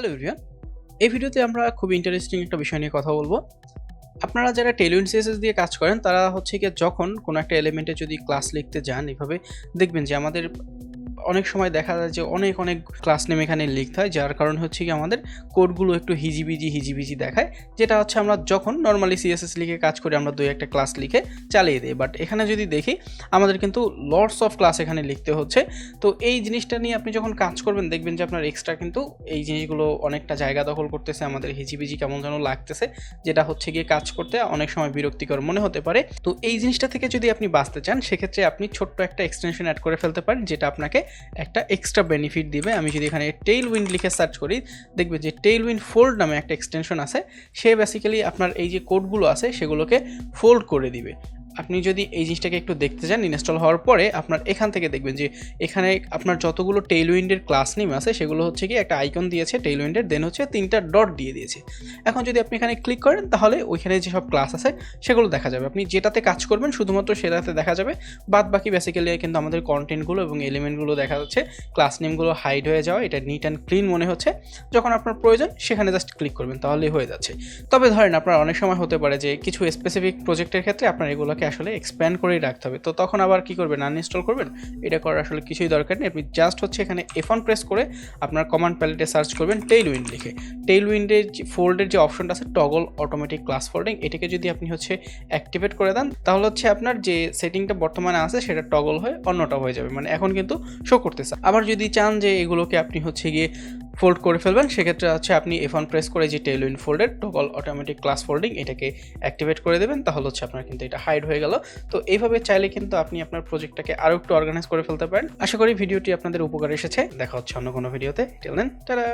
Hello everyone, এই ভিডিওতে আমরা খুব ইন্টারেস্টিং একটা বিষয় নিয়ে কথা বলবো। আপনারা যারা টেইলউইন্ড সিএসএস দিয়ে কাজ করেন তারা হচ্ছে গিয়ে যখন কোনো একটা এলিমেন্টে যদি ক্লাস লিখতে যান, এভাবে দেখবেন যে আমাদের অনেক সময় দেখা যায় যে অনেক ক্লাস নেম এখানে লিখতে হয়, যার কারণে হচ্ছে কি আমাদের কোডগুলো একটু হিজিবিজি দেখায়, যেটা হচ্ছে আমরা যখন নর্মালি সিএসএস লিখে কাজ করি আমরা দুই একটা ক্লাস লিখে চালিয়ে দিই। বাট এখানে যদি দেখি আমাদের কিন্তু লটস অফ ক্লাস এখানে লিখতে হচ্ছে। তো এই জিনিসটা নিয়ে আপনি যখন কাজ করবেন দেখবেন যে আপনার এক্সট্রা কিন্তু এই জিনিসগুলো অনেকটা জায়গা দখল করতেছে, আমাদের হিজিবিজি কেমন যেন লাগতেছে, যেটা হচ্ছে গিয়ে কাজ করতে অনেক সময় বিরক্তিকর মনে হতে পারে। তো এই জিনিসটা থেকে যদি আপনি বাঁচতে চান সেক্ষেত্রে আপনি ছোট্ট একটা এক্সটেনশন অ্যাড করে ফেলতে পারেন, যেটা আপনাকে একটা এক্সট্রা বেনিফিট দিবে। আমি যদি এখানে টেইলউইন্ড লিখে সার্চ করি দেখবে যে টেইলউইন্ড ফোল্ড নামে একটা এক্সটেনশন আছে, সে বেসিক্যালি আপনার এই যে কোডগুলো আছে সেগুলোকে ফোল্ড করে দিবে। আপনি যদি এই জিনিসটাকে একটু দেখতে চান, ইনস্টল হওয়ার পরে আপনার এখান থেকে দেখবেন যে এখানে আপনার যতগুলো টেইলউইন্ডের ক্লাস নেম আছে সেগুলো হচ্ছে কি একটা আইকন দিয়েছে টেইলউইন্ডের, দেন হচ্ছে 3টা ডট দিয়ে দিয়েছে। এখন যদি আপনি এখানে ক্লিক করেন তাহলে ওইখানে যেসব ক্লাস আছে সেগুলো দেখা যাবে। আপনি যেটাতে কাজ করবেন শুধুমাত্র সেটাতে দেখা যাবে, বাদ বাকি বেসিক্যালি কিন্তু আমাদের কন্টেন্টগুলো এবং এলিমেন্টগুলো দেখা যাচ্ছে। ক্লাস নেমগুলো হাইড হয়ে যাওয়া, এটা নিট অ্যান্ড ক্লিন মনে হচ্ছে। যখন আপনার প্রয়োজন সেখানে জাস্ট ক্লিক করবেন তাহলেই হয়ে যাচ্ছে। তবে ধরেন আপনার অনেক সময় হতে পারে যে কিছু স্পেসিফিক প্রজেক্টের ক্ষেত্রে আপনার এগুলোকে আসলে এক্সপ্যান্ড করেই রাখতে হবে, তো তখন আবার কি করবেন, আনইনস্টল করবেন। এটা করার আসলে কিছুই দরকার নেই। আপনি জাস্ট হচ্ছে এখানে F1 প্রেস করে আপনার কমান্ড প্যালেটে সার্চ করবেন টেইলউইন্ড লিখে। টেইলউইন্ডের ফোল্ডের যে অপশনটা আছে টগল অটোমেটিক ক্লাস ফোল্ডিং, এটাকে যদি আপনি হচ্ছে অ্যাক্টিভেট করে দেন তাহলে হচ্ছে আপনার যে সেটিংটা বর্তমানে আছে সেটা টগল হয়ে অন্যটা হয়ে যাবে, মানে এখন কিন্তু শো করতেছে। আবার যদি চান যে এগুলোকে আপনি হচ্ছে গিয়ে ফোল্ড করে ফেলবেন সেক্ষেত্রে হচ্ছে আপনি F1 প্রেস করে যে টেইলউইন্ড ফোল্ডের টগল অটোমেটিক ক্লাস ফোল্ডিং এটাকে অ্যাক্টিভেট করে দেবেন, তাহলে হচ্ছে আপনার কিন্তু এটা হাইড হয়ে গেল। তো এইভাবে চাইলে কিন্তু আপনি আপনার প্রজেক্টটাকে আরও একটু অর্গানাইজ করে ফেলতে পারেন। আশা করি ভিডিওটি আপনাদের উপকার এসেছে। দেখা হচ্ছে অন্য কোনো ভিডিওতে। Till then, tata.